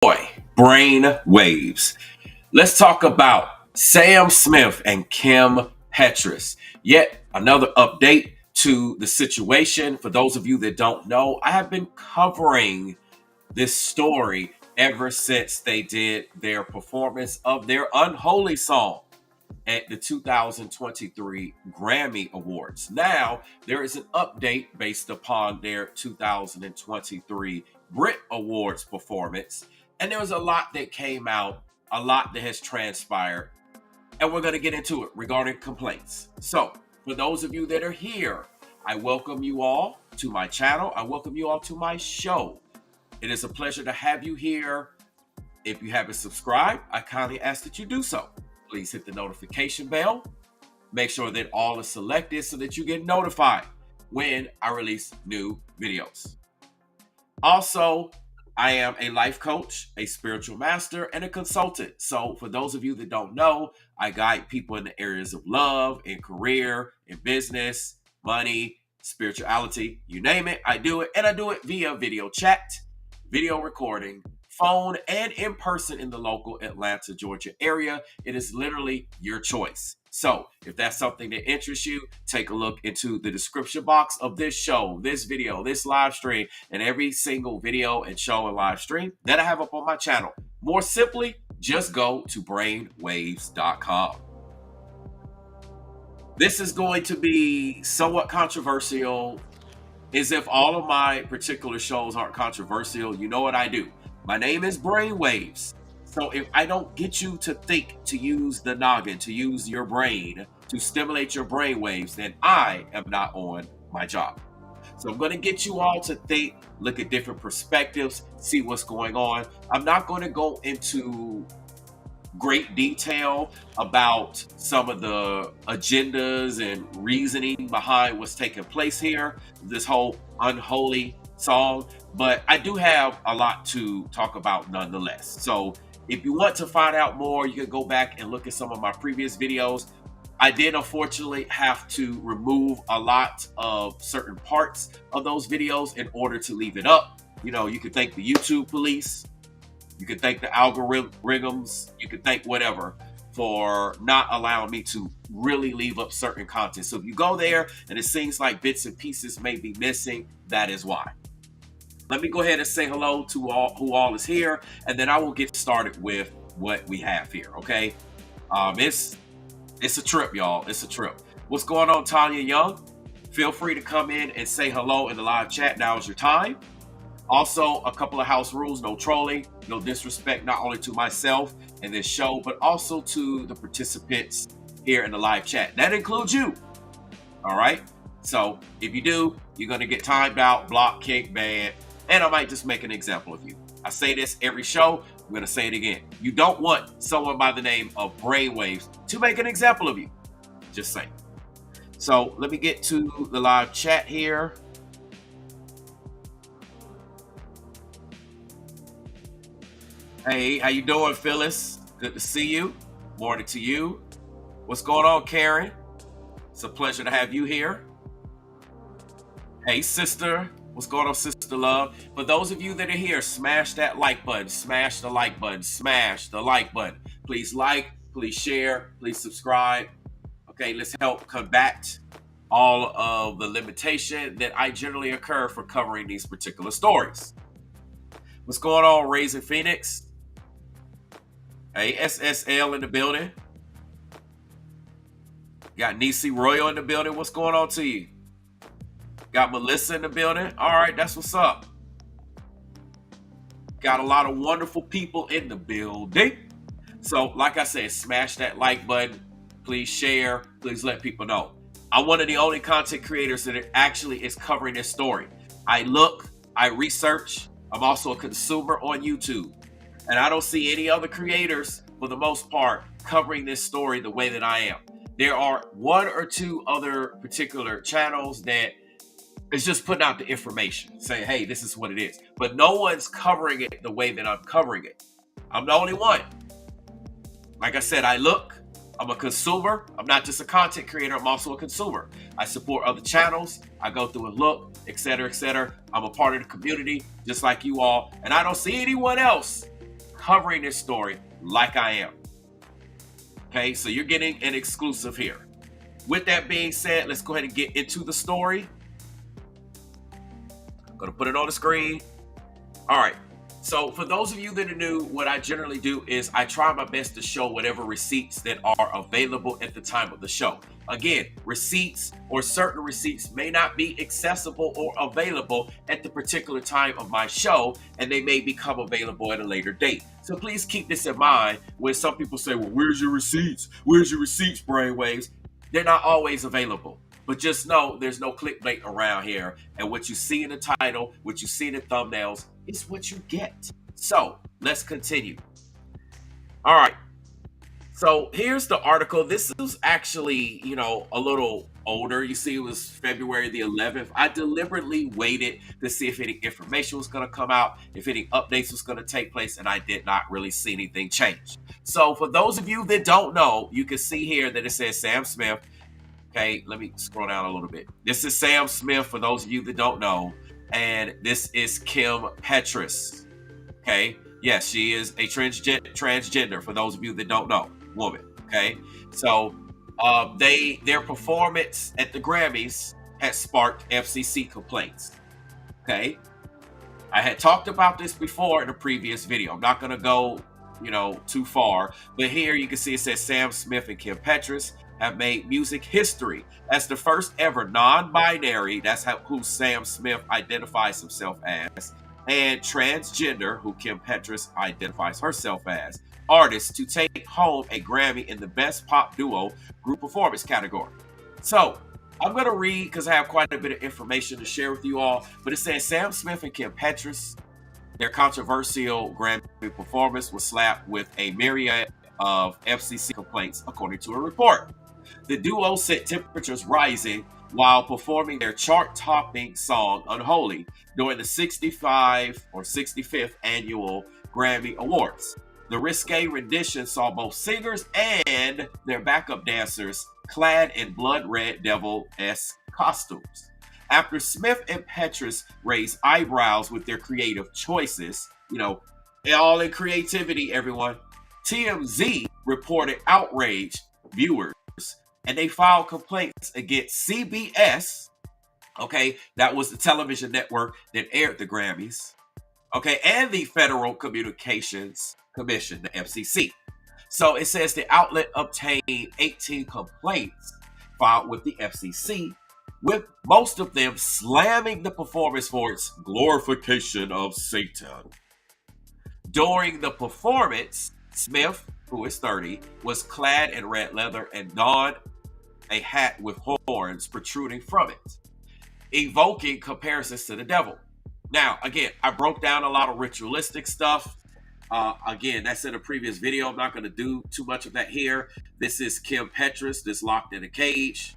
Boy, brain waves. Let's talk about Sam Smith and Kim Petras. Yet another update to the situation. For those of you that don't know, I have been covering this story ever since they did their performance of their Unholy song at the 2023 Grammy Awards. Now, there is an update based upon their 2023 Brit Awards performance. And there was a lot that came out, a lot that has transpired, and we're going to get into it regarding complaints. So, for those of you that are here, I welcome you all to my channel. I welcome you all to my show. It is a pleasure to have you here. If you haven't subscribed, I kindly ask that you do so. Please hit the notification bell. Make sure that all is selected so that you get notified when I release new videos. Also, I am a life coach, a spiritual master, and a consultant. So for those of you that don't know, I guide people in the areas of love, in career, in business, money, spirituality, you name it, I do it. And I do it via video chat, video recording, phone, and in person in the local Atlanta, Georgia area. It is literally your choice. So if that's something that interests you, take a look into the description box of this show, this video, this live stream, and every single video and show and live stream that I have up on my channel. More simply, just go to brainwaves.com. This is going to be somewhat controversial. As if all of my particular shows aren't controversial, you know what I do. My name is Brainwaves. So if I don't get you to think, to use the noggin, to use your brain, to stimulate your brain waves, then I am not on my job. So I'm going to get you all to think, look at different perspectives, see what's going on. I'm not going to go into great detail about some of the agendas and reasoning behind what's taking place here, this whole Unholy song, but I do have a lot to talk about nonetheless. So if you want to find out more, you can go back and look at some of my previous videos. I did unfortunately have to remove a lot of certain parts of those videos in order to leave it up. You know, you could thank the YouTube police, you could thank the algorithms, you could thank whatever for not allowing me to really leave up certain content. So if you go there and it seems like bits and pieces may be missing, that is why. Let me go ahead and say hello to all who all is here, and then I will get started with what we have here, okay? It's a trip, y'all. It's a trip. What's going on, Tanya Young? Feel free to come in and say hello in the live chat. Now is your time. Also, a couple of house rules: no trolling, no disrespect, not only to myself and this show, but also to the participants here in the live chat. That includes you, all right? So if you do, you're going to get timed out, blocked, kicked, banned, and I might just make an example of you. I say this every show. I'm going to say it again. You don't want someone by the name of Brainwaves to make an example of you. Just saying. So let me get to the live chat here. Hey, how you doing, Phyllis? Good to see you. Morning to you. What's going on, Karen? It's a pleasure to have you here. Hey, sister. What's going on, sister love? For those of you that are here, smash that like button. Smash the like button. Smash the like button. Please like, please share, please subscribe. Okay, let's help combat all of the limitation that I generally occur for covering these particular stories. What's going on, Raising Phoenix? Hey, SSL in the building. Got Nisi Royal in the building. What's going on to you? Got Melissa in the building. All right, that's what's up. Got a lot of wonderful people in the building. So, like I said, smash that like button. Please share. Please let people know. I'm one of the only content creators that actually is covering this story. I look, I research. I'm also a consumer on YouTube. And I don't see any other creators, for the most part, covering this story the way that I am. There are one or two other particular channels that is just putting out the information, saying, hey, this is what it is. But no one's covering it the way that I'm covering it. I'm the only one. Like I said, I look, I'm a consumer. I'm not just a content creator, I'm also a consumer. I support other channels. I go through and look, etc., etc. I'm a part of the community, just like you all. And I don't see anyone else covering this story like I am. Okay, so you're getting an exclusive here. With that being said, let's go ahead and get into the story. I'm going to put it on the screen. All right. So for those of you that are new, what I generally do is I try my best to show whatever receipts that are available at the time of the show. Again, receipts or certain receipts may not be accessible or available at the particular time of my show, and they may become available at a later date. So please keep this in mind when some people say, well, where's your receipts? Where's your receipts, brainwaves? They're not always available. But just know there's no clickbait around here. And what you see in the title, what you see in the thumbnails, is what you get. So let's continue. All right. So here's the article. This is actually, a little older. You see, it was February the 11th. I deliberately waited to see if any information was going to come out, if any updates was going to take place, and I did not really see anything change. So for those of you that don't know, you can see here that it says Sam Smith. Okay, let me scroll down a little bit. This is Sam Smith, for those of you that don't know, and this is Kim Petras. Okay, yes, she is a transgender, for those of you that don't know, woman. Okay, so their performance at the Grammys had sparked FCC complaints. Okay, I had talked about this before in a previous video. I'm not going to go, too far, but here you can see it says Sam Smith and Kim Petras have made music history as the first ever non-binary, that's who Sam Smith identifies himself as, and transgender, who Kim Petras identifies herself as, artists to take home a Grammy in the Best Pop Duo Group Performance category. So, I'm going to read because I have quite a bit of information to share with you all, but it says Sam Smith and Kim Petras, their controversial Grammy performance was slapped with a myriad of FCC complaints, according to a report. The duo set temperatures rising while performing their chart-topping song Unholy during the 65th annual Grammy Awards. The risque rendition saw both singers and their backup dancers clad in blood red devil-esque costumes. After Smith and Petras raised eyebrows with their creative choices, all in creativity, everyone, TMZ reported outraged viewers, and they filed complaints against CBS, okay, that was the television network that aired the Grammys, okay, and the Federal Communications Commission, the FCC. So it says the outlet obtained 18 complaints filed with the FCC, with most of them slamming the performance for its glorification of Satan. During the performance, Smith, who is 30, was clad in red leather and donned a hat with horns protruding from it, evoking comparisons to the devil. Now, again, I broke down a lot of ritualistic stuff. Again, that's in a previous video. I'm not going to do too much of that here. This is Kim Petras, this locked in a cage.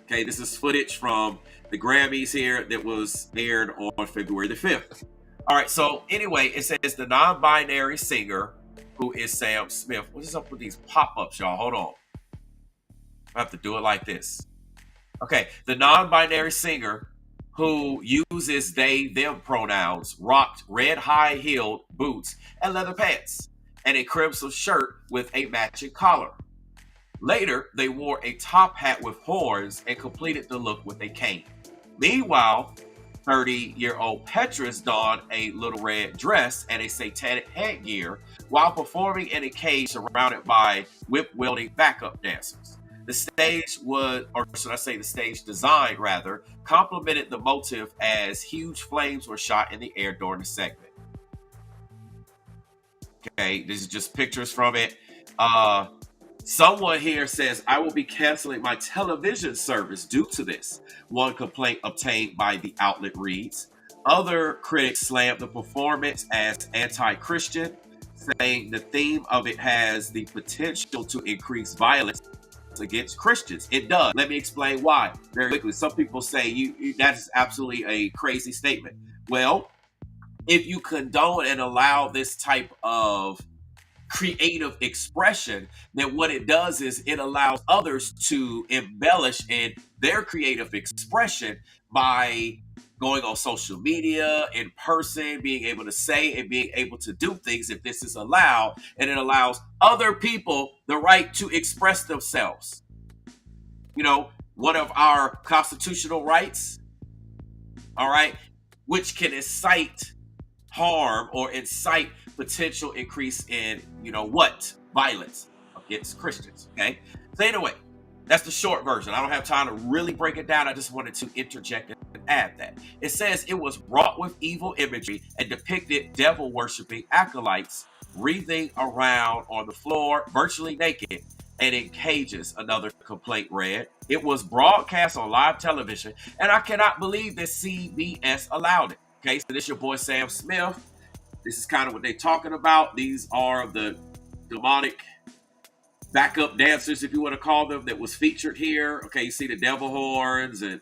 Okay, this is footage from the Grammys here that was aired on February the 5th. All right, so anyway, it says the non-binary singer, who is Sam Smith. What is up with these pop-ups, y'all? Hold on. I have to do it like this. Okay, the non-binary singer, who uses they, them pronouns, rocked red high-heeled boots and leather pants, and a crimson shirt with a matching collar. Later, they wore a top hat with horns and completed the look with a cane. Meanwhile, 30-year-old Petras donned a little red dress and a satanic headgear while performing in a cage surrounded by whip-wielding backup dancers. The stage was, or should I say the stage design rather, complemented the motive as huge flames were shot in the air during the segment. Okay, this is just pictures from it. Someone here says, I will be canceling my television service due to this. One complaint obtained by the outlet reads. Other critics slammed the performance as anti-Christian, saying the theme of it has the potential to increase violence against Christians. It does. Let me explain why very quickly. Some people say that is absolutely a crazy statement. Well, if you condone and allow this type of creative expression, then what it does is it allows others to embellish and their creative expression by going on social media, in person, being able to say and being able to do things if this is allowed, and it allows other people the right to express themselves. You know, one of our constitutional rights, all right, which can incite harm or incite potential increase in, what? Violence against Christians. Okay. So anyway, that's the short version. I don't have time to really break it down. I just wanted to interject and add that. It says it was wrought with evil imagery and depicted devil worshiping acolytes wreathing around on the floor, virtually naked and in cages, another complaint read. It was broadcast on live television, and I cannot believe that CBS allowed it. Okay, so this is your boy Sam Smith. This is kind of what they're talking about. These are the demonic backup dancers, if you want to call them, that was featured here. Okay, you see the devil horns and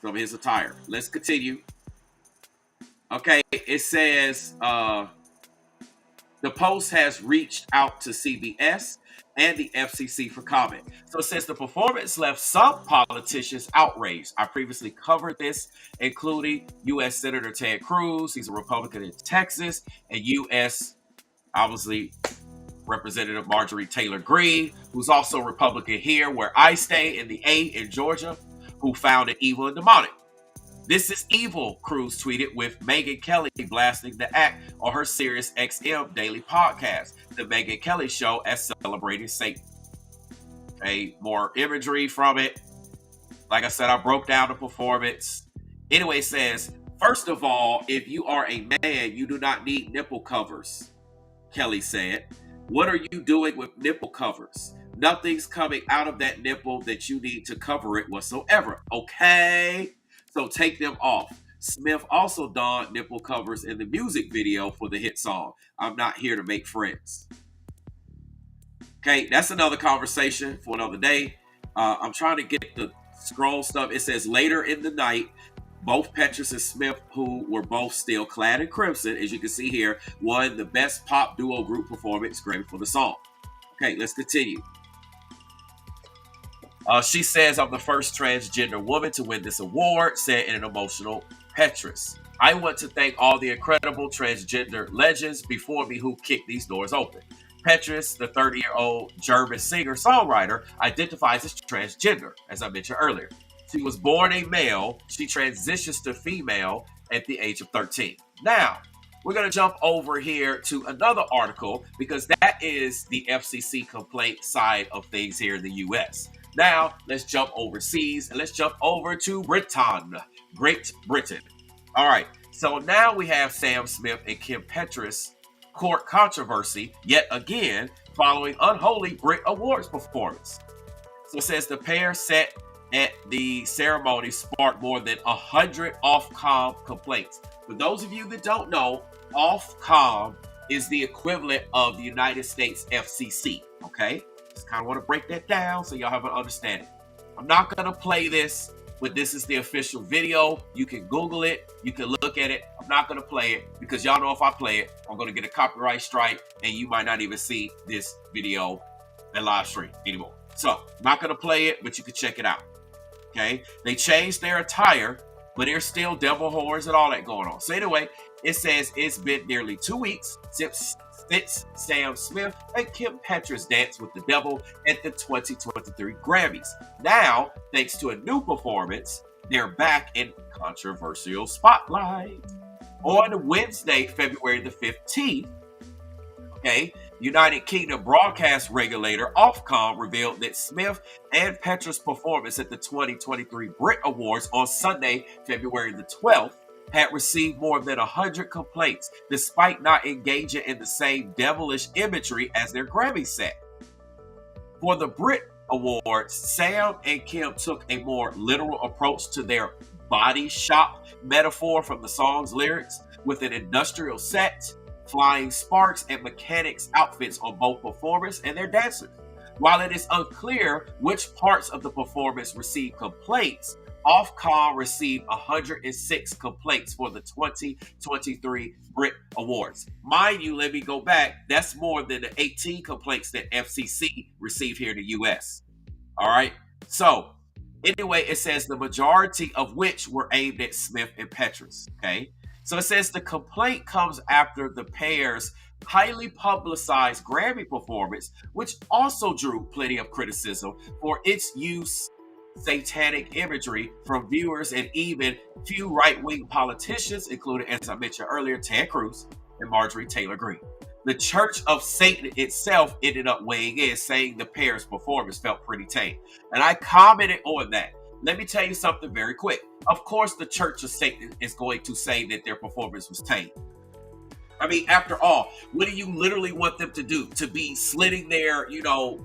some of his attire. Let's continue. Okay, it says the Post has reached out to CBS and the FCC for comment. So it says the performance left some politicians outraged. I previously covered this, including U.S. Senator Ted Cruz. He's a Republican in Texas, and U.S. obviously Representative Marjorie Taylor Greene, who's also a Republican here where I stay in the A in Georgia, who found it evil and demonic. This is evil, Cruz tweeted, with Megyn Kelly blasting the act on her Sirius XM daily podcast, The Megyn Kelly Show, as celebrating Satan. Okay, more imagery from it. Like I said, I broke down the performance. Anyway, it says, first of all, if you are a man, you do not need nipple covers, Kelly said. What are you doing with nipple covers? Nothing's coming out of that nipple that you need to cover it whatsoever. Okay? So take them off. Smith also donned nipple covers in the music video for the hit song, I'm Not Here to Make Friends. Okay, that's another conversation for another day. I'm trying to get the scroll stuff. It says later in the night, both Petras and Smith, who were both still clad in crimson, as you can see here, won the Best Pop Duo Group Performance Grammy for the song. Okay, let's continue. She says, I'm the first transgender woman to win this award, said in an emotional Petras. I want to thank all the incredible transgender legends before me who kicked these doors open. Petras, the 30-year-old German singer-songwriter, identifies as transgender, as I mentioned earlier. She was born a male. She transitions to female at the age of 13. Now, we're going to jump over here to another article because that is the FCC complaint side of things here in the U.S. Now, let's jump overseas and let's jump over to Britain, Great Britain. All right, so now we have Sam Smith and Kim Petras court controversy yet again following Unholy Brit Awards performance. So it says the pair set at the ceremony sparked more than 100 Ofcom complaints. For those of you that don't know, Ofcom is the equivalent of the United States FCC, okay? Just kind of want to break that down so y'all have an understanding. I'm not going to play this, but this is the official video. You can Google it. You can look at it. I'm not going to play it because y'all know if I play it, I'm going to get a copyright strike and you might not even see this video and live stream anymore. So I'm not going to play it, but you can check it out. Okay, they changed their attire, but there's still devil horns and all that going on. So anyway, it says it's been nearly 2 weeks since Sam Smith and Kim Petras danced with the devil at the 2023 Grammys. Now, thanks to a new performance, they're back in controversial spotlight. On Wednesday, February the 15th, okay, United Kingdom broadcast regulator Ofcom revealed that Smith and Petras' performance at the 2023 Brit Awards on Sunday, February the 12th, had received more than 100 complaints, despite not engaging in the same devilish imagery as their Grammy set. For the Brit Awards, Sam and Kim took a more literal approach to their body shop metaphor from the song's lyrics, with an industrial set, flying sparks, and mechanics outfits on both performers and their dancers. While it is unclear which parts of the performance received complaints, Ofcom received 106 complaints for the 2023 Brit Awards. Mind you, let me go back, that's more than the 18 complaints that FCC received here in the US. All right, so Anyway, it says the majority of which were aimed at Smith and Petras. Okay. So it says the complaint comes after the pair's highly publicized Grammy performance, which also drew plenty of criticism for its use satanic imagery from viewers and even few right-wing politicians, including, as I mentioned earlier, Ted Cruz and Marjorie Taylor Greene. The Church of Satan itself ended up weighing in, saying the pair's performance felt pretty tame. And I commented on that. Let me tell you something very quick. Of course, the Church of Satan is going to say that their performance was tame. I mean, after all, what do you literally want them to do? To be slitting their,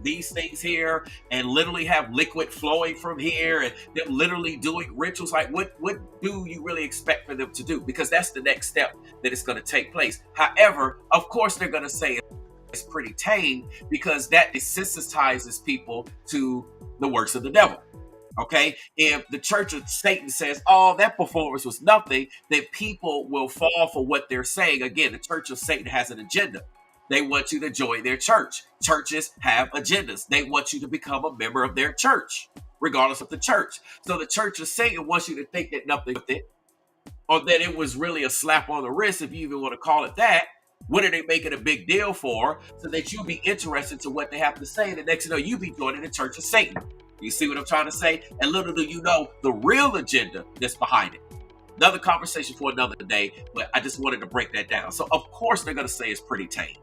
these things here and literally have liquid flowing from here and them literally doing rituals? Like, what do you really expect for them to do? Because that's the next step that is going to take place. However, of course, they're going to say it's pretty tame because that desensitizes people to the works of the devil. Okay, if the Church of Satan says, "Oh, that performance was nothing," then people will fall for what they're saying. Again, the Church of Satan has an agenda. They want you to join their church. Churches have agendas. They want you to become a member of their church, regardless of the church. So the Church of Satan wants you to think that nothing with it, or that it was really a slap on the wrist, if you even want to call it that. What are they making a big deal for? So that you be interested to what they have to say. The next thing you know, you be joining the Church of Satan. You see what I'm trying to say? And little do you know the real agenda that's behind it. Another conversation for another day, but I just wanted to break that down. So, of course, they're going to say it's pretty tame.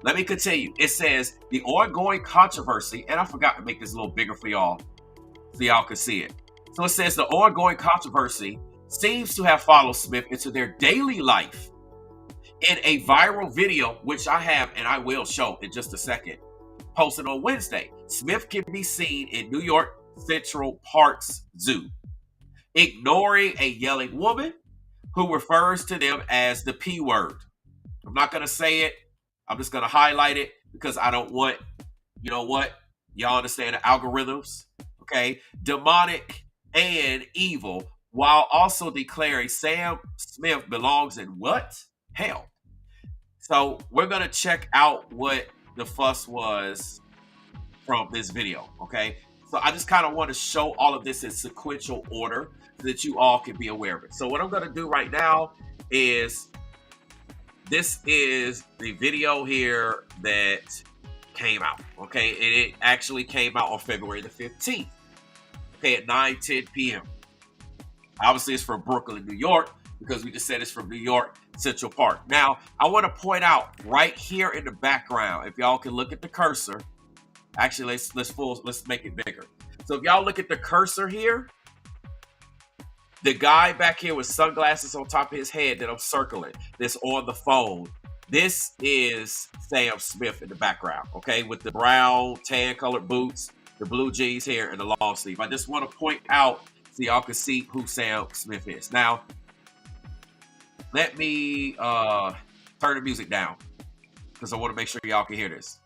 Let me continue. It says the ongoing controversy, and I forgot to make this a little bigger for y'all so y'all can see it. So it says the ongoing controversy seems to have followed Smith into their daily life. In a viral video, which I have and I will show in just a second, posted on Wednesday, Smith can be seen in New York Central Park's zoo, ignoring a yelling woman who refers to them as the P word. I'm not going to say it. I'm just going to highlight it because I don't want, you know what? Y'all understand the algorithms, okay? Demonic and evil, while also declaring Sam Smith belongs in what? Hell. So we're going to check out what the fuss was from this video, okay? So I just kind of want to show all of this in sequential order so that you all can be aware of it. So what I'm going to do right now is, this is the video here that came out, okay? And it actually came out on February the 15th, okay, at 9:10 p.m. Obviously, it's from Brooklyn, New York, because we just said it's from New York Central Park. Now, I want to point out right here in the background, if y'all can look at the cursor. Actually, let's make it bigger. So if y'all look at the cursor here, the guy back here with sunglasses on top of his head that I'm circling, that's on the phone, this is Sam Smith in the background, okay, with the brown, tan-colored boots, the blue jeans here, and the long sleeve. I just want to point out so y'all can see who Sam Smith is. Now, let me turn the music down because I want to make sure y'all can hear this.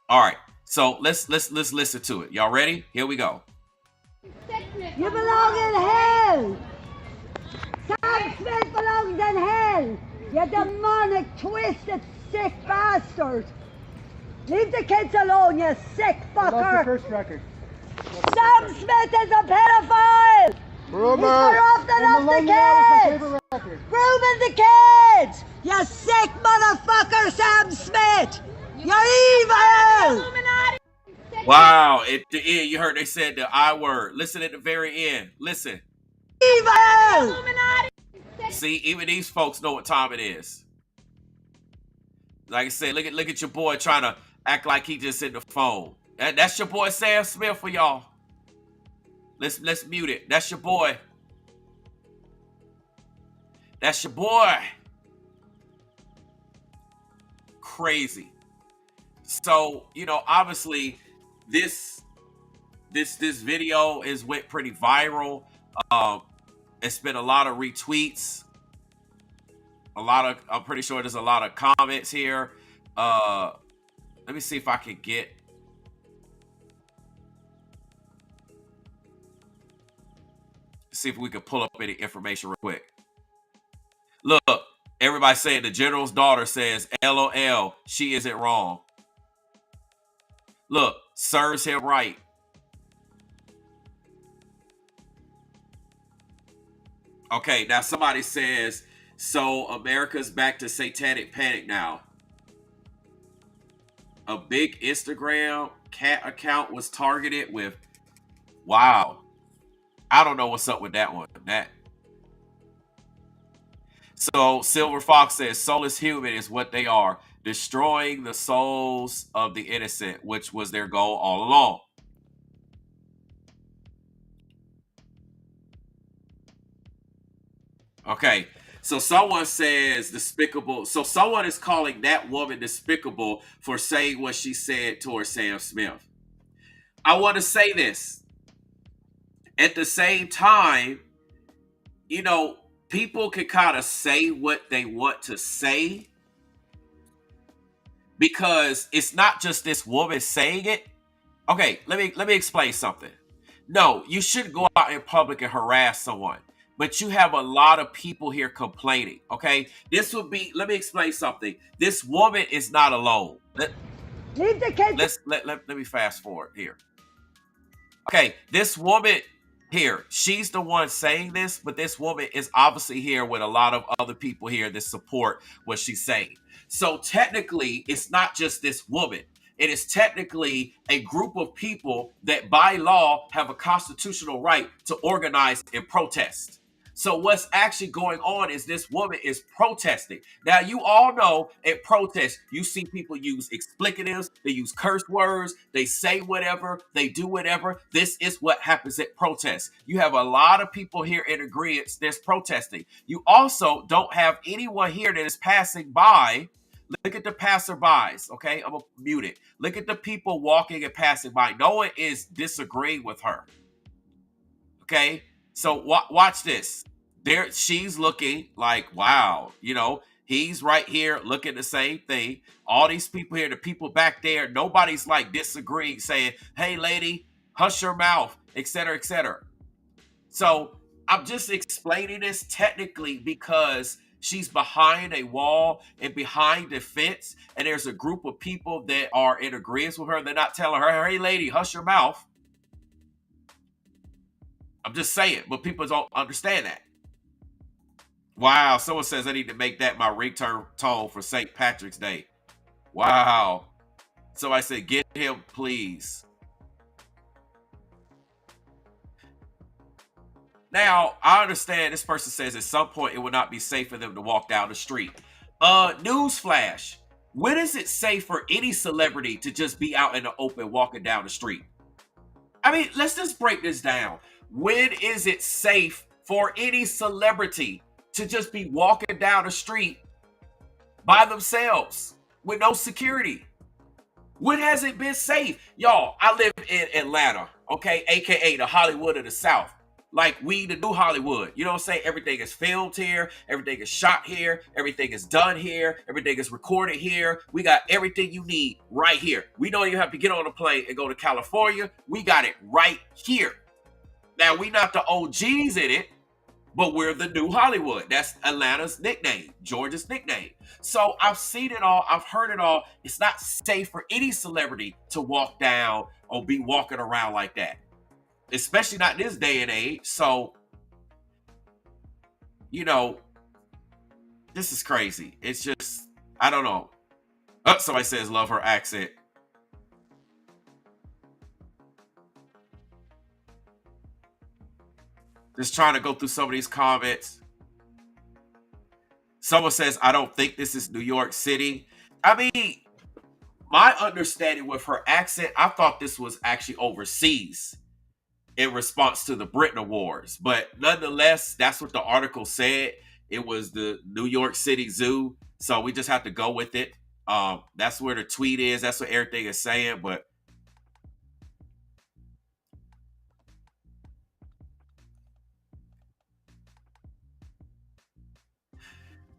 All right, so let's listen to it. Y'all ready? Here we go. You belong in hell. Sam Smith belongs in hell. You demonic, twisted, sick bastard. Leave the kids alone, you sick fucker. What's the first record? Sam Smith is a pedophile. Rumor. He's corrupting up the kids. Grooming the kids. You sick motherfucker, Sam Smith. You're evil. Wow, at the end, you heard they said the I word. Listen at the very end. Listen. Evil. See, even these folks know what time it is. Like I said, look at your boy trying to act like he just in the phone. That's your boy Sam Smith for y'all. Let's mute it. That's your boy. That's your boy. Crazy. So, obviously this video went pretty viral. It's been a lot of retweets. I'm pretty sure there's a lot of comments here. Let me see if I can see if we can pull up any information real quick. Look, everybody saying the general's daughter says, LOL, she isn't wrong. Look, serves him right. Okay, now somebody says, so America's back to satanic panic now. A big Instagram cat account was targeted with, wow. I don't know what's up with that one. That So Silver Fox says, soulless human is what they are, destroying the souls of the innocent, which was their goal all along. Okay. So someone says despicable. So someone is calling that woman despicable for saying what she said towards Sam Smith. I want to say this. At the same time, you know, people can kind of say what they want to say because it's not just this woman saying it. Okay, let me explain something. No, you shouldn't go out in public and harass someone. But you have a lot of people here complaining. Okay, this would be. Let me explain something. This woman is not alone. Leave the kids. Let me fast forward here. Okay, this woman here, she's the one saying this, but this woman is obviously here with a lot of other people here that support what she's saying. So technically, it's not just this woman. It is technically a group of people that by law have a constitutional right to organize and protest. So what's actually going on is this woman is protesting. Now you all know at protests, you see people use explicatives, they use curse words, they say whatever, they do whatever. This is what happens at protests. You have a lot of people here in agreement that's protesting. You also don't have anyone here that is passing by. Look at the passerbys, okay? I'm gonna mute it. Look at the people walking and passing by. No one is disagreeing with her. Okay, so watch this. There, she's looking like, wow, he's right here looking the same thing. All these people here, the people back there, nobody's like disagreeing, saying, "Hey, lady, hush your mouth," etc., etc. So I'm just explaining this technically because she's behind a wall and behind the fence, and there's a group of people that are in agreement with her. They're not telling her, "Hey, lady, hush your mouth." I'm just saying, but people don't understand that. Wow, someone says I need to make that my ringtone tone for St. Patrick's Day. Wow. So I said, get him, please. Now, I understand this person says at some point it will not be safe for them to walk down the street. Newsflash. When is it safe for any celebrity to just be out in the open walking down the street? I mean, let's just break this down. When is it safe for any celebrity to just be walking down the street by themselves with no security? When has it been safe? Y'all, I live in Atlanta, okay? AKA the Hollywood of the South. Like we, the new Hollywood. You know what I'm saying? Everything is filmed here. Everything is shot here. Everything is done here. Everything is recorded here. We got everything you need right here. We don't even have to get on a plane and go to California. We got it right here. Now, we not the OGs in it, but we're the new Hollywood. That's Atlanta's nickname, Georgia's nickname. So I've seen it all. I've heard it all. It's not safe for any celebrity to walk down or be walking around like that, especially not in this day and age. So, this is crazy. It's just, I don't know. Oh, somebody says love her accent. Just trying to go through some of these comments. Someone says, I don't think this is New York City. I mean, my understanding with her accent, I thought this was actually overseas in response to the Brit Awards. But nonetheless, that's what the article said. It was the New York City Zoo. So we just have to go with it. That's where the tweet is. That's what everything is saying. But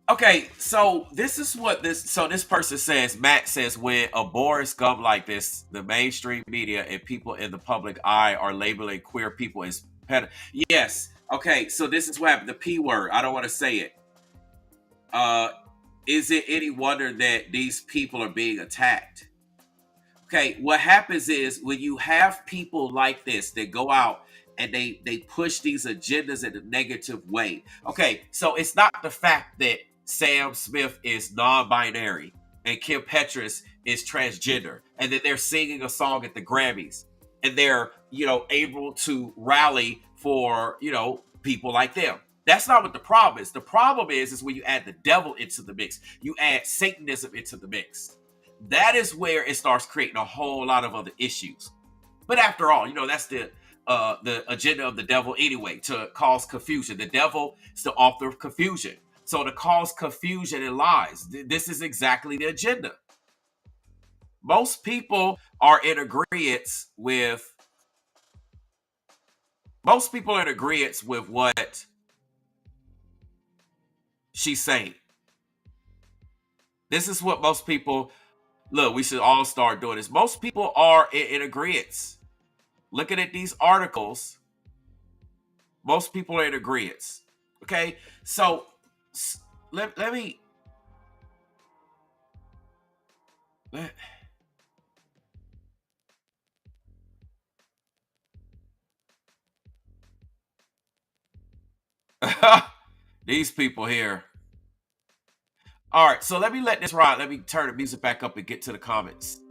okay, so this person says, Matt says, when a Boris scum like this, the mainstream media and people in the public eye are labeling queer people as Yes. Okay, so this is what happened. The P word. I don't want to say it. Is it any wonder that these people are being attacked? Okay, what happens is when you have people like this that go out and they push these agendas in a negative way. Okay, so it's not the fact that Sam Smith is non-binary and Kim Petras is transgender, and that they're singing a song at the Grammys, and they're, able to rally for, people like them. That's not what the problem is. The problem is when you add the devil into the mix, you add Satanism into the mix. That is where it starts creating a whole lot of other issues. But after all, that's the agenda of the devil anyway, to cause confusion. The devil is the author of confusion. So to cause confusion and lies, this is exactly the agenda. Most people are in agreement with what she's saying. This is what most people, look, we should all start doing this. Most people are in agreement. Looking at these articles, most people are in agreement. Okay, so let me these people here. All right, so let me let this ride. Let me turn the music back up and get to the comments.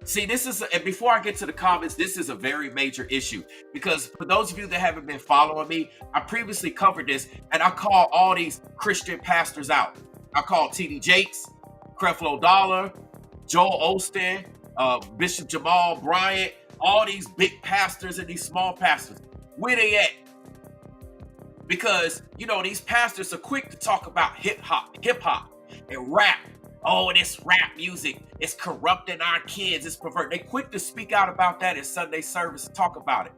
See, and before I get to the comments, this is a very major issue, because for those of you that haven't been following me, I previously covered this, and I call all these Christian pastors out. I call T.D. Jakes, Creflo Dollar, Joel Osteen, Bishop Jamal Bryant, all these big pastors and these small pastors. Where they at? Because, these pastors are quick to talk about hip hop and rap. Oh, this rap music is corrupting our kids. It's perverted. They quick to speak out about that in Sunday service and talk about it.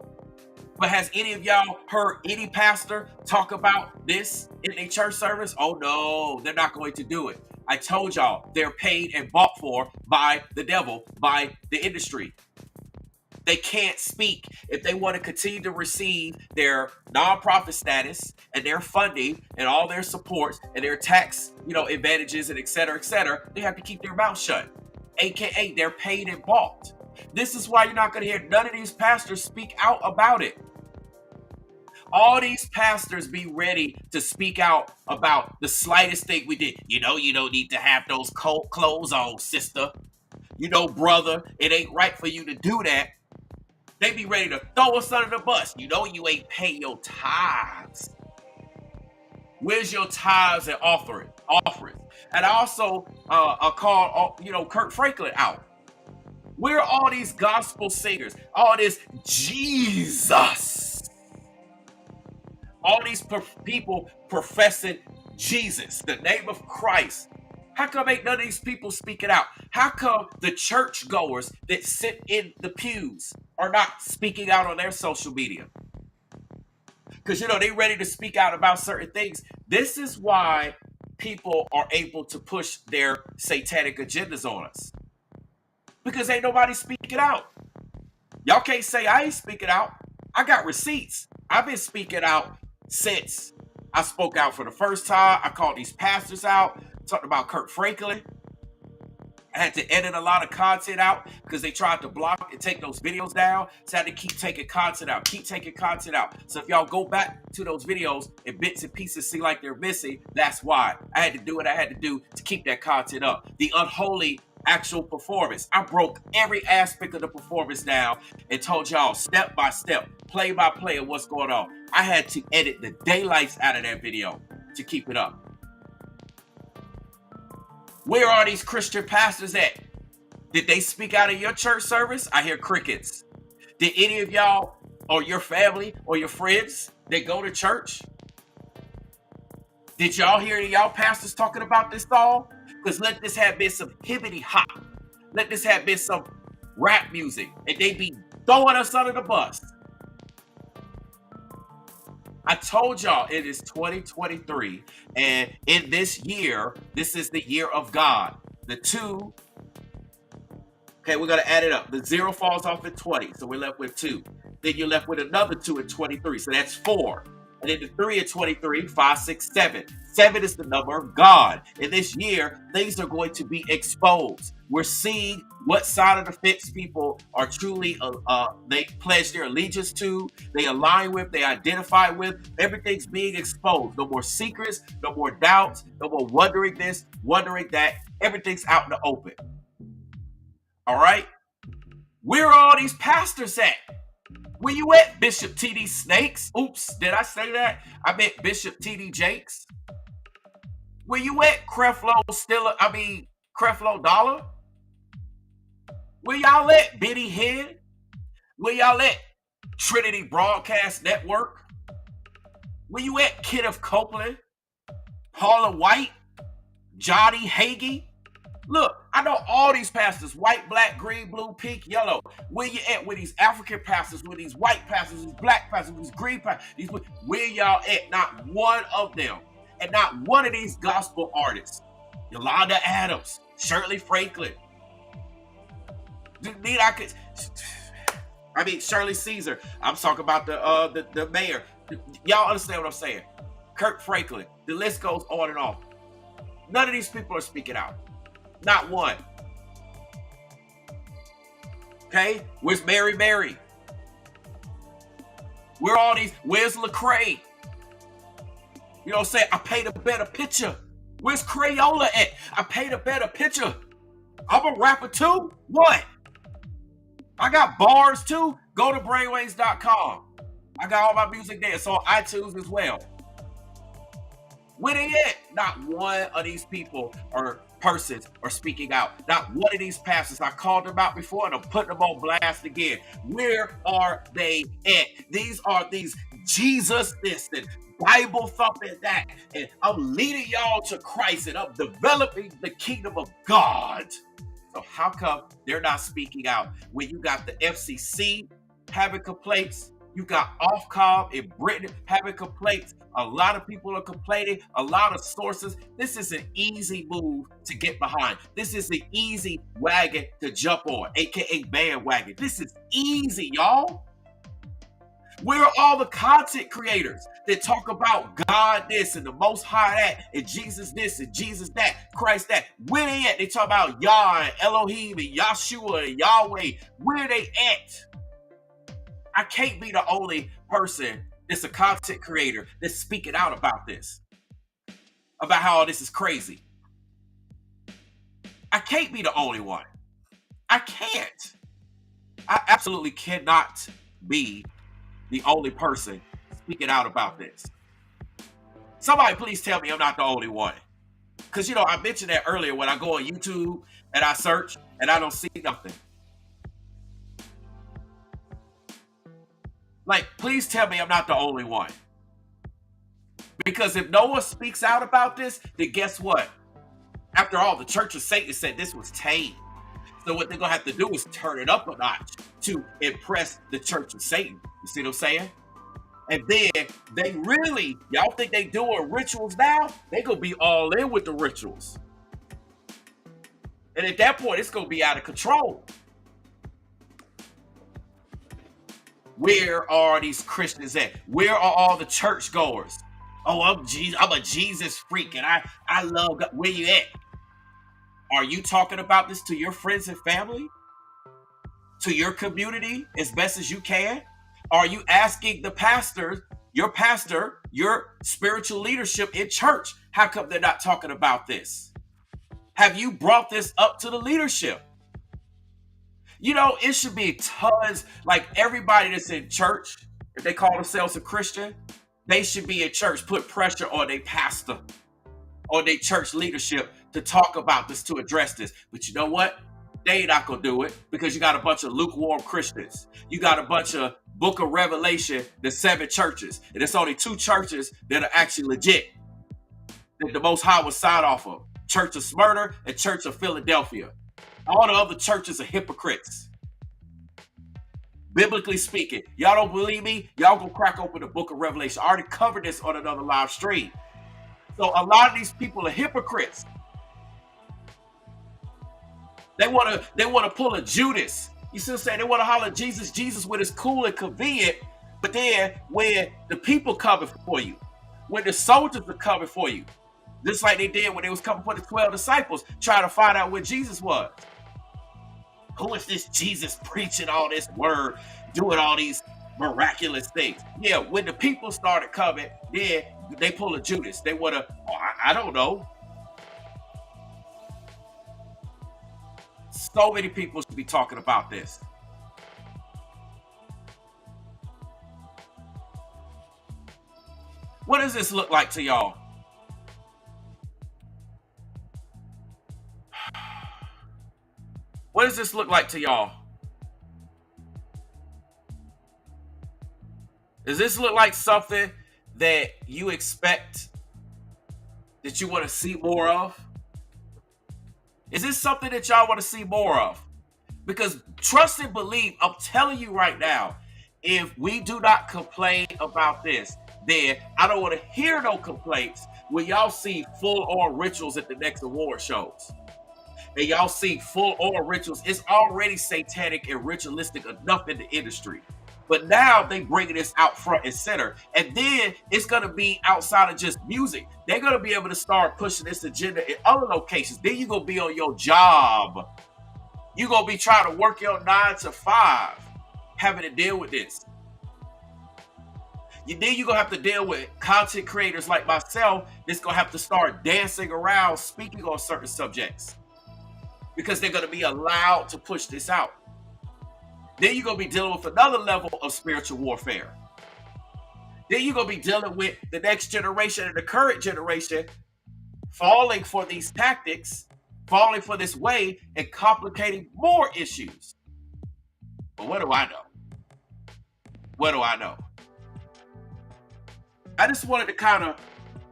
But has any of y'all heard any pastor talk about this in a church service? Oh no, they're not going to do it. I told y'all, they're paid and bought for by the devil, by the industry. They can't speak. If they want to continue to receive their nonprofit status and their funding and all their supports and their tax, advantages and et cetera, they have to keep their mouth shut. AKA, they're paid and bought. This is why you're not going to hear none of these pastors speak out about it. All these pastors be ready to speak out about the slightest thing we did. You don't need to have those cold clothes on, sister. Brother, it ain't right for you to do that. They be ready to throw us under the bus. You ain't pay your tithes. Where's your tithes and offerings? And I also called, Kirk Franklin out. Where are all these gospel singers? All this Jesus. All these people professing Jesus, the name of Christ. How come ain't none of these people speaking out? How come the churchgoers that sit in the pews are not speaking out on their social media? Because, they ready to speak out about certain things. This is why people are able to push their satanic agendas on us. Because ain't nobody speaking out. Y'all can't say I ain't speaking out. I got receipts. I've been speaking out since I spoke out for the first time. I called these pastors out. Talked about Kirk Franklin. I had to edit a lot of content out because they tried to block and take those videos down. So I had to keep taking content out. So if y'all go back to those videos and bits and pieces seem like they're missing, that's why. I had to do what I had to do to keep that content up. The Unholy actual performance. I broke every aspect of the performance down and told y'all step by step, play by play of what's going on. I had to edit the daylights out of that video to keep it up. Where are these Christian pastors at? Did they speak out in your church service? I hear crickets. Did any of y'all or your family or your friends that go to church? Did y'all hear any of y'all pastors talking about this all? Because let this have been some hibbity hop. Let this have been some rap music. And they be throwing us under the bus. I told y'all it is 2023, and in this year, this is the year of God. The 2, okay, we're going to add it up. The 0 falls off at 20, so we're left with 2. Then you're left with another 2 at 23, so that's 4. And then the 3 is 23, 5, 6, 7. 7 is the number of God. In this year, things are going to be exposed. We're seeing what side of the fence people are truly, they pledge their allegiance to, they align with, they identify with. Everything's being exposed. No more secrets, no more doubts, no more wondering this, wondering that. Everything's out in the open. All right? Where are all these pastors at? Where you at, Bishop T.D. Snakes? Oops, did I say that? I meant Bishop T.D. Jakes. Where you at, Creflo Dollar? Where y'all at, Benny Hinn? Where y'all at, Trinity Broadcast Network? Where you at, Kenneth Copeland? Paula White? Johnny Hagee? Look, I know all these pastors, white, black, green, blue, pink, yellow. Where you at with these African pastors, with these white pastors, these black pastors, these green pastors? Where y'all at? Not one of them. And not one of these gospel artists. Yolanda Adams, Shirley Franklin. Shirley Caesar. I'm talking about the mayor. Y'all understand what I'm saying? Kirk Franklin. The list goes on and on. None of these people are speaking out. Not one. Okay? Where's Mary? Where all these? Where's Lecrae? You know what I'm saying? I paint a better picture. Where's Crayola at? I paint a better picture. I'm a rapper too? What? I got bars too? Go to brainwaves.com. I got all my music there. It's on iTunes as well. Where they at? Not one of these people or persons are speaking out. Not one of these pastors. I called them out before and I'm putting them on blast again. Where are they at? These are these Jesus this and Bible thumping that. And I'm leading y'all to Christ and I'm developing the kingdom of God. So how come they're not speaking out? When you got the FCC having complaints, you got Ofcom in Britain having complaints. A lot of people are complaining. A lot of sources. This is an easy move to get behind. This is an easy wagon to jump on, aka bandwagon. This is easy, y'all. Where are all the content creators that talk about God this and the Most High that and Jesus this and Jesus that, Christ that? Where they at? They talk about Yah and Elohim and Yahshua and Yahweh. Where they at? I can't be the only person that's a content creator that's speaking out about this, about how all this is crazy. I can't be the only one. I can't. I absolutely cannot be the only person speaking out about this. Somebody please tell me I'm not the only one. Because, I mentioned that earlier when I go on YouTube and I search and I don't see nothing. Like, please tell me I'm not the only one. Because if no one speaks out about this, then guess what? After all, the Church of Satan said this was tame. So what they're going to have to do is turn it up a notch to impress the Church of Satan. You see what I'm saying? And then they really, y'all think they doing rituals now? They going to be all in with the rituals. And at that point, it's going to be out of control. Where are these Christians at? Where are all the churchgoers? Oh, I'm a Jesus freak and I love God. Where you at? Are you talking about this to your friends and family? To your community as best as you can? Are you asking the pastor, your spiritual leadership in church, how come they're not talking about this? Have you brought this up to the leadership? It should be tons, like everybody that's in church, if they call themselves a Christian, they should be in church, put pressure on their pastor, on their church leadership to talk about this, to address this. But you know what? They ain't not going to do it because you got a bunch of lukewarm Christians. You got a bunch of Book of Revelation, the 7 churches. And it's only 2 churches that are actually legit, that the Most High was signed off of. Church of Smyrna and Church of Philadelphia. All the other churches are hypocrites. Biblically speaking, y'all don't believe me? Y'all go crack open the Book of Revelation. I already covered this on another live stream. So a lot of these people are hypocrites. They want to pull a Judas. You see what I'm saying? They want to holler Jesus when it's cool and convenient, But then when the people coming for you, when the soldiers are coming for you, just like they did when they was coming for the 12 disciples, trying to find out where Jesus was. Who is this Jesus preaching all this word, doing all these miraculous things? Yeah, when the people started coming, then they pull a Judas. They want to, oh, I don't know. So many people should be talking about this. What does this look like to y'all? What does this look like to y'all? Does this look like something that you expect, that you want to see more of? Is this something that y'all want to see more of? Because trust and believe, I'm telling you right now, if we do not complain about this, then I don't want to hear no complaints when y'all see full on rituals at the next award shows. And y'all see full on rituals. It's already satanic and ritualistic enough in the industry. But now they bringing this out front and center. And then it's going to be outside of just music. They're going to be able to start pushing this agenda in other locations. Then you're going to be on your job. You're going to be trying to work your 9 to 5, having to deal with this. Then you're going to have to deal with content creators like myself that's going to have to start dancing around, speaking on certain subjects, because they're going to be allowed to push this out. Then you're going to be dealing with another level of spiritual warfare. Then you're going to be dealing with the next generation and the current generation falling for these tactics, falling for this way, and complicating more issues. But what do I know? What do I know? I just wanted to kind of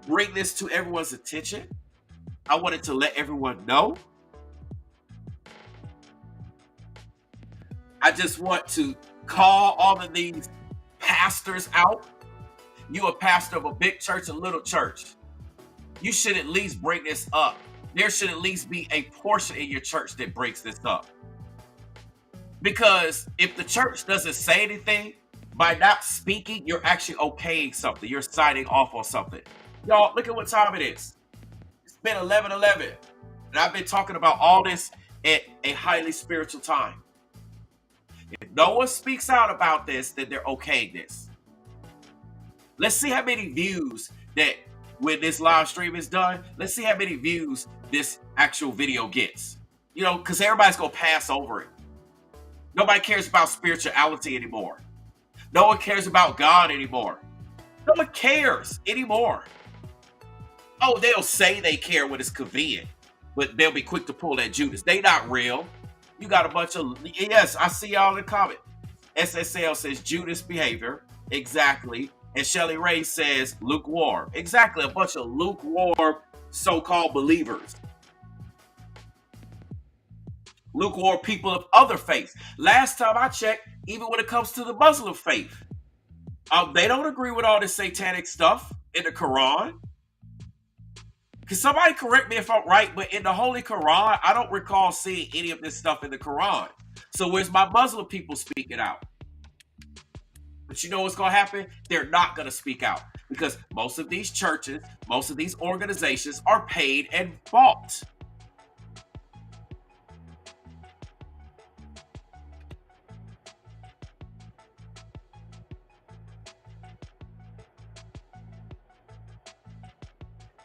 bring this to everyone's attention. I wanted to let everyone know. I just want to call all of these pastors out. You a pastor of a big church, a little church. You should at least bring this up. There should at least be a portion in your church that breaks this up. Because if the church doesn't say anything, by not speaking, you're actually okaying something. You're signing off on something. Y'all, look at what time it is. It's been 11:11. And I've been talking about all this at a highly spiritual time. If no one speaks out about this, then they're okaying this. Let's see how many views that when this live stream is done, let's see how many views this actual video gets. You know, because everybody's going to pass over it. Nobody cares about spirituality anymore. No one cares about God anymore. No one cares anymore. Oh, they'll say they care when it's convenient, but they'll be quick to pull that Judas. They not real. You got a bunch of, yes, I see y'all in the comment. SSL says Judas behavior. Exactly. And Shelly Ray says lukewarm. Exactly. A bunch of lukewarm so-called believers. Lukewarm people of other faiths. Last time I checked, even when it comes to the Muslim faith, they don't agree with all this satanic stuff in the Quran. Can somebody correct me if I'm right, but in the Holy Quran, I don't recall seeing any of this stuff in the Quran. So where's my Muslim people speaking out? But you know what's going to happen? They're not going to speak out because most of these churches, most of these organizations are paid and bought.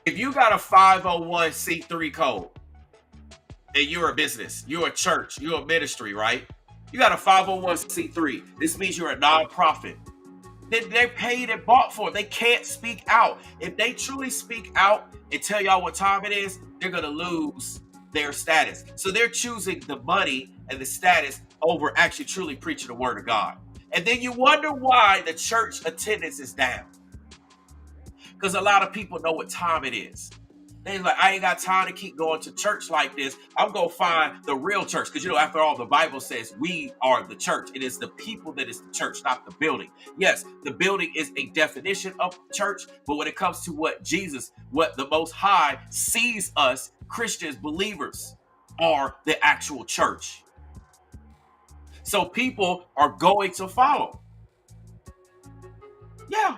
If you got a 501c3 code and you're a business, you're a church, you're a ministry, right? You got a 501c3. This means you're a nonprofit. Then they're paid and bought for. They can't speak out. If they truly speak out and tell y'all what time it is, they're going to lose their status. So they're choosing the money and the status over actually truly preaching the word of God. And then you wonder why the church attendance is down. Because a lot of people know what time it is. They're like, I ain't got time to keep going to church like this. I'm going to find the real church. Because, you know, after all, the Bible says we are the church. It is the people that is the church, not the building. Yes, the building is a definition of church. But when it comes to what Jesus, what the Most High sees us, Christians, believers, are the actual church. So people are going to follow. Yeah,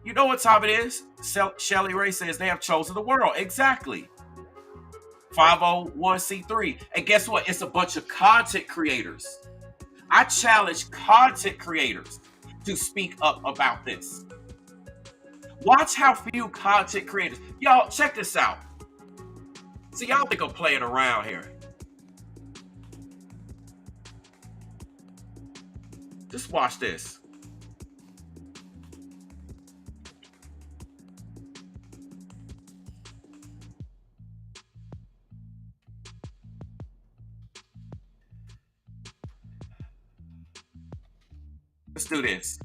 you know what time it is. Shelly Ray says they have chosen the world. Exactly. 501c3. And guess what? It's a bunch of content creators. I challenge content creators to speak up about this. Watch how few content creators. Y'all, check this out. See, y'all think I'm playing around here. Just watch this. Let's do this.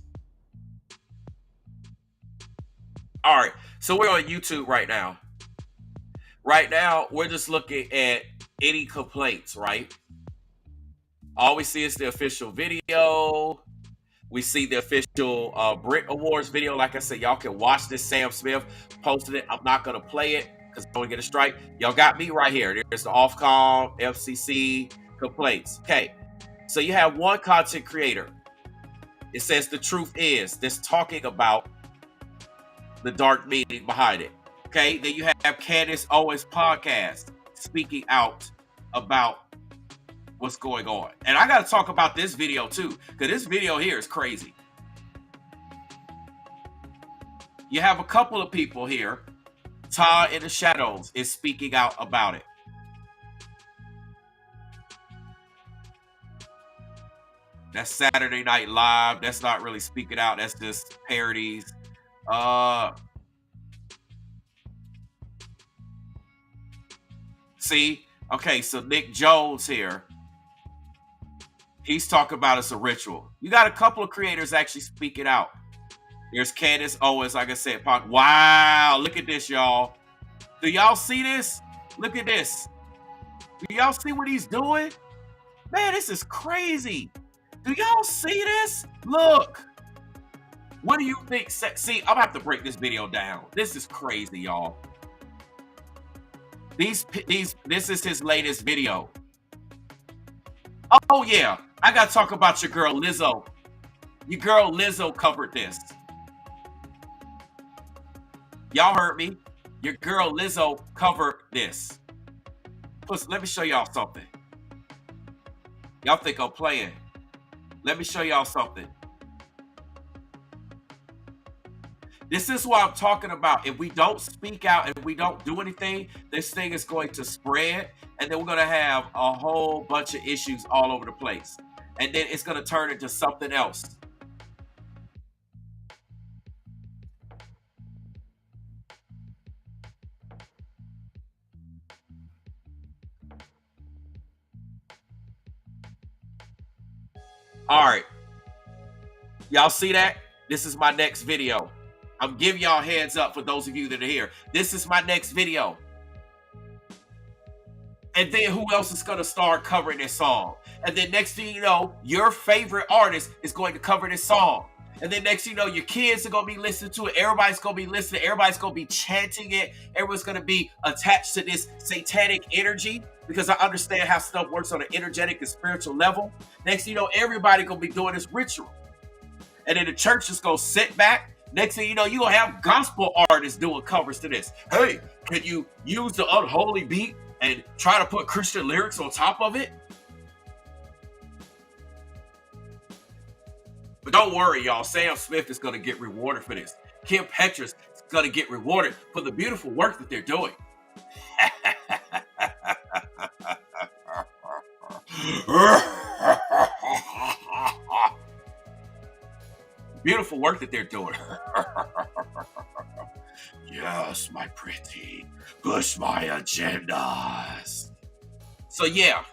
All right. So we're on YouTube right now. Right now, we're just looking at any complaints, right? All we see is the official video. We see the official Brit Awards video. Like I said, y'all can watch this. Sam Smith posted it. I'm not going to play it because I don't want to get a strike. Y'all got me right here. There's the Ofcom, FCC complaints. Okay. So you have one content creator. It says the truth is that's talking about the dark meaning behind it. Okay. Then you have Candace Owens podcast speaking out about what's going on. And I got to talk about this video too, because this video here is crazy. You have a couple of people here. Todd in the Shadows is speaking out about it. That's Saturday Night Live. That's not really speaking out. That's just parodies. See? Okay, so Nick Jones here. He's talking about it's a ritual. You got a couple of creators actually speaking out. There's Candace Owens, like I said. Wow, look at this, y'all. Do y'all see this? Look at this. Do y'all see what he's doing? Man, this is crazy. Do y'all see this? Look. What do you think? See, I'm gonna have to break this video down. This is crazy, y'all. This is his latest video. Oh yeah, I gotta talk about your girl Lizzo. Your girl Lizzo covered this. Y'all heard me. Your girl Lizzo covered this. Plus, let me show y'all something. Y'all think I'm playing. Let me show y'all something. This is what I'm talking about. If we don't speak out and we don't do anything, this thing is going to spread, and then we're going to have a whole bunch of issues all over the place. And then it's going to turn into something else. All right. Y'all see that? This is my next video. I'm giving y'all heads up for those of you that are here. This is my next video. And then who else is going to start covering this song? And then next thing you know, your favorite artist is going to cover this song. And then next thing you know, your kids are going to be listening to it. Everybody's going to be listening. Everybody's going to be chanting it. Everyone's going to be attached to this satanic energy, because I understand how stuff works on an energetic and spiritual level. Next thing you know, everybody going to be doing this ritual. And then the church is going to sit back. Next thing you know, you're going to have gospel artists doing covers to this. Hey, can you use the Unholy beat and try to put Christian lyrics on top of it? But don't worry, y'all. Sam Smith is going to get rewarded for this. Kim Petras is going to get rewarded for the beautiful work that they're doing. Beautiful work that they're doing. Yes, my pretty. Push my agendas. So yeah.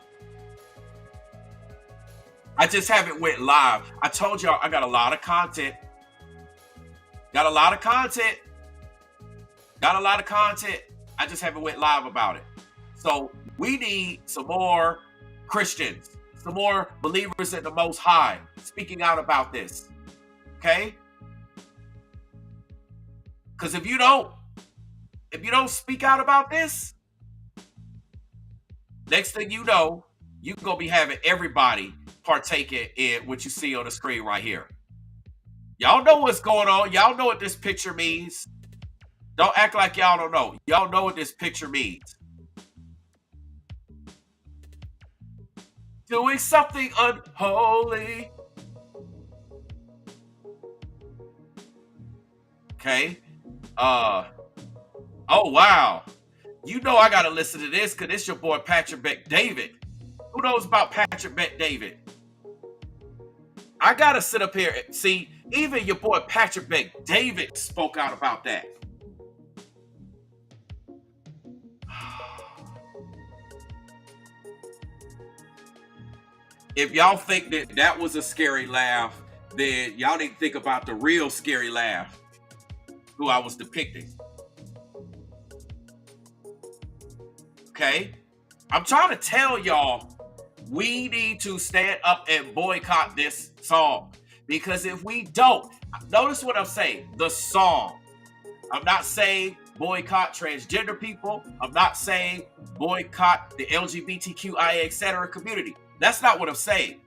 I just haven't went live. I told y'all I got a lot of content. Got a lot of content. I just haven't went live about it. So we need some more Christians, some more believers in the Most High speaking out about this. Okay? Because if you don't speak out about this, next thing you know, you're going to be having everybody partaking in what you see on the screen right here. Y'all know what's going on. Y'all know what this picture means. Don't act like y'all don't know. Y'all know what this picture means. Doing something unholy. Okay. Oh wow. You know I gotta listen to this because it's your boy Patrick Bet David. Who knows about Patrick Bet David? I gotta sit up here and see, even your boy Patrick Bet David spoke out about that. If y'all think that that was a scary laugh, then y'all need to think about the real scary laugh who I was depicting. Okay? I'm trying to tell y'all, we need to stand up and boycott this song. Because if we don't, notice what I'm saying, the song. I'm not saying boycott transgender people. I'm not saying boycott the LGBTQIA, etc. community. That's not what I'm saying.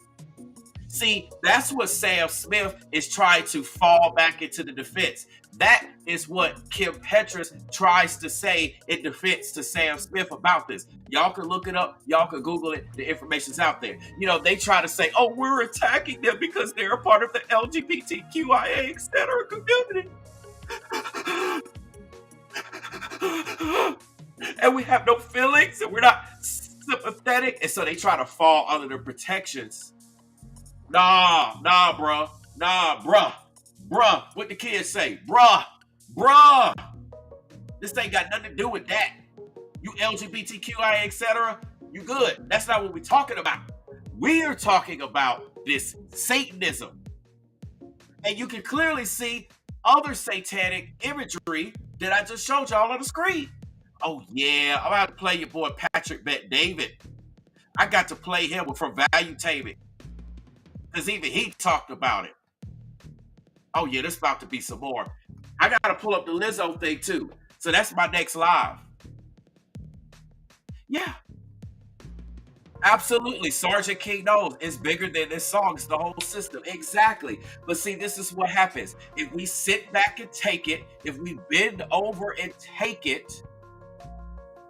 See, that's what Sam Smith is trying to fall back into the defense. That is what Kim Petras tries to say in defense to Sam Smith about this. Y'all can look it up. Y'all can Google it. The information's out there. You know, they try to say, oh, we're attacking them because they're a part of the LGBTQIA, etc. community. And we have no feelings and we're not sympathetic. And so they try to fall under the protections. Nah, bruh. Bruh. What the kids say? Bruh. This ain't got nothing to do with that. You LGBTQIA, etc. You good. That's not what we're talking about. We're talking about this Satanism. And you can clearly see other satanic imagery that I just showed y'all on the screen. Oh yeah, I'm about to play your boy Patrick Bet David. I got to play him from Valuetainment. Because even he talked about it. Oh yeah, there's about to be some more. I gotta pull up the Lizzo thing too. So that's my next live. Yeah. Absolutely. Sergeant King knows it's bigger than this song. It's the whole system. Exactly. But see, this is what happens. If we sit back and take it, if we bend over and take it,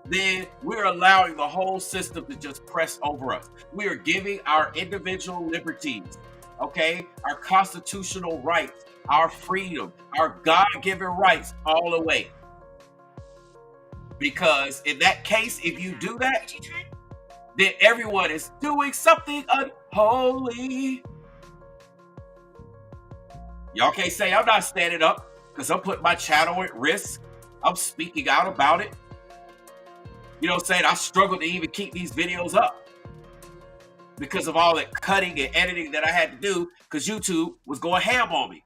then we're allowing the whole system to just press over us. We are giving our individual liberties, okay, our constitutional rights, our freedom, our God-given rights all away. Because in that case, if you do that, then everyone is doing something unholy. Y'all can't say I'm not standing up because I'm putting my channel at risk. I'm speaking out about it. You know what I'm saying? I struggle to even keep these videos up because of all that cutting and editing that I had to do because YouTube was going ham on me.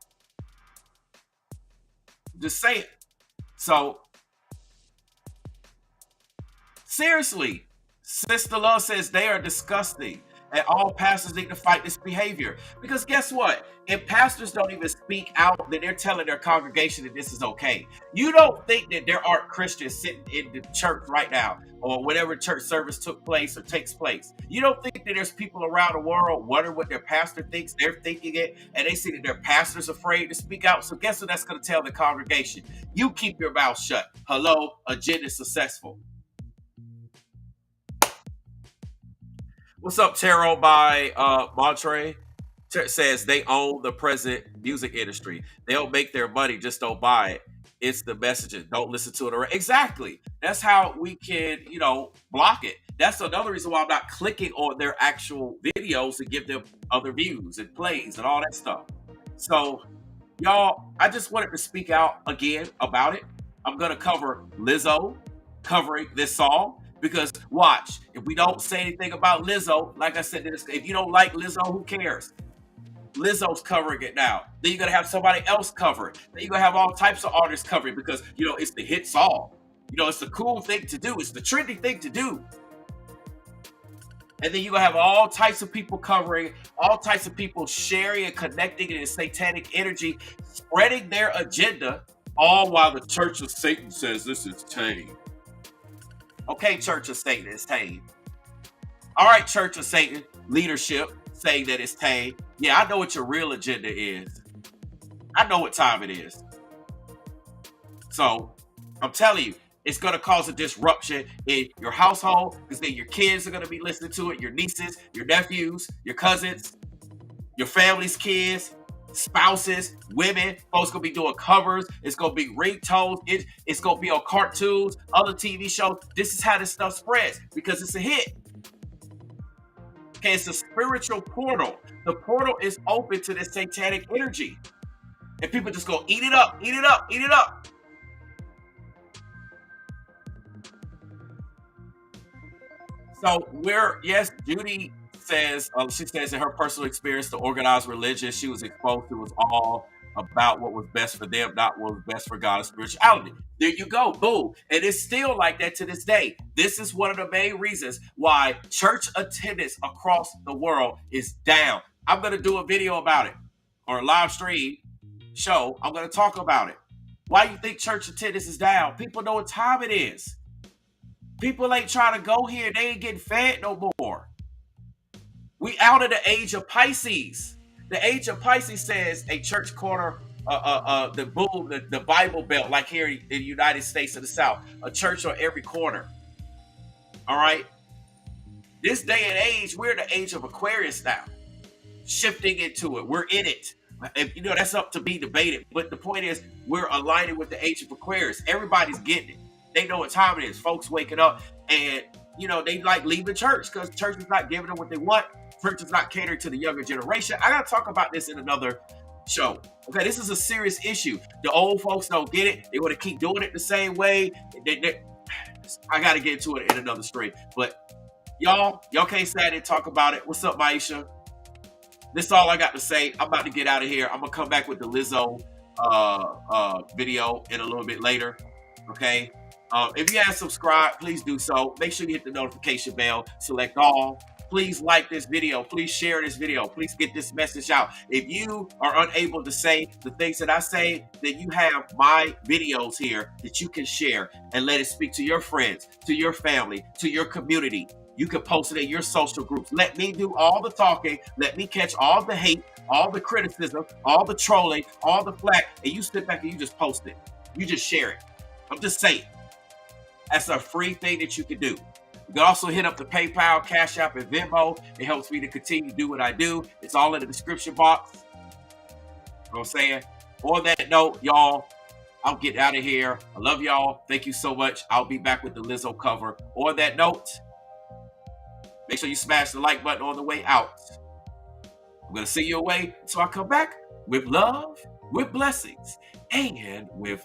Just saying. So, seriously, Sister Love says they are disgusting and all pastors need to fight this behavior. Because guess what? If pastors don't even speak out, then they're telling their congregation that this is okay. You don't think that there aren't Christians sitting in the church right now or whatever church service took place or takes place. You don't think that there's people around the world wondering what their pastor thinks, they're thinking it, and they see that their pastor's afraid to speak out. So guess what that's going to tell the congregation? You keep your mouth shut. Hello, agenda successful. What's up, Tarot by Montre? Says they own the present music industry. They'll make their money, just don't buy it. It's the messaging. Don't listen to it. Exactly. That's how we can, block it. That's another reason why I'm not clicking on their actual videos to give them other views and plays and all that stuff. So, y'all, I just wanted to speak out again about it. I'm going to cover Lizzo covering this song. Because watch, if we don't say anything about Lizzo, like I said, if you don't like Lizzo, who cares? Lizzo's covering it now. Then you're gonna have somebody else cover it. Then you're gonna have all types of artists covering it because it's the hit song. It's the cool thing to do. It's the trendy thing to do. And then you're gonna have all types of people covering, all types of people sharing and connecting in satanic energy, spreading their agenda, all while the Church of Satan says this is tame. Okay, Church of Satan, it's tame. All right, Church of Satan leadership saying that it's tame. Yeah, I know what your real agenda is. I know what time it is. So I'm telling you, it's going to cause a disruption in your household because then your kids are going to be listening to it, your nieces, your nephews, your cousins, your family's kids, spouses, women. Folks gonna be doing covers. It's gonna be ringtones. It's gonna be on cartoons, other TV shows. This is how this stuff spreads because it's a hit. Okay, it's a spiritual portal. The portal is open to this satanic energy, and people just go eat it up, eat it up, eat it up. So yes, Judy says, she says in her personal experience, the organized religion she was exposed to was all about what was best for them, not what was best for God and spirituality. There you go, boom. And it's still like that to this day. This is one of the main reasons why church attendance across the world is down. I'm going to do a video about it or a live stream show. I'm going to talk about it. Why you think church attendance is down? People know what time it is. People ain't trying to go here. They ain't getting fed no more. We out of the age of Pisces. The age of Pisces says a church corner, the Bible Belt, like here in the United States of the South, a church on every corner. All right. This day and age, we're in the age of Aquarius now, shifting into it. We're in it. And, that's up to be debated. But the point is, we're aligning with the age of Aquarius. Everybody's getting it. They know what time it is. Folks waking up and, they like leaving church because church is not giving them what they want. Church is not catering to the younger generation. I got to talk about this in another show. Okay, this is a serious issue. The old folks don't get it. They want to keep doing it the same way. I got to get into it in another stream. But y'all can't say I didn't talk about it. What's up, Maisha? This is all I got to say. I'm about to get out of here. I'm going to come back with the Lizzo video in a little bit later. Okay? If you haven't subscribed, please do so. Make sure you hit the notification bell. Select all. Please like this video. Please share this video. Please get this message out. If you are unable to say the things that I say, then you have my videos here that you can share and let it speak to your friends, to your family, to your community. You can post it in your social groups. Let me do all the talking. Let me catch all the hate, all the criticism, all the trolling, all the flack, and you sit back and you just post it. You just share it. I'm just saying. That's a free thing that you can do. You can also hit up the PayPal, Cash App, and Venmo. It helps me to continue to do what I do. It's all in the description box. You know what I'm saying? On that note, y'all, I'll get out of here. I love y'all. Thank you so much. I'll be back with the Lizzo cover. On that note, make sure you smash the like button on the way out. I'm going to see you away until I come back with love, with blessings, and with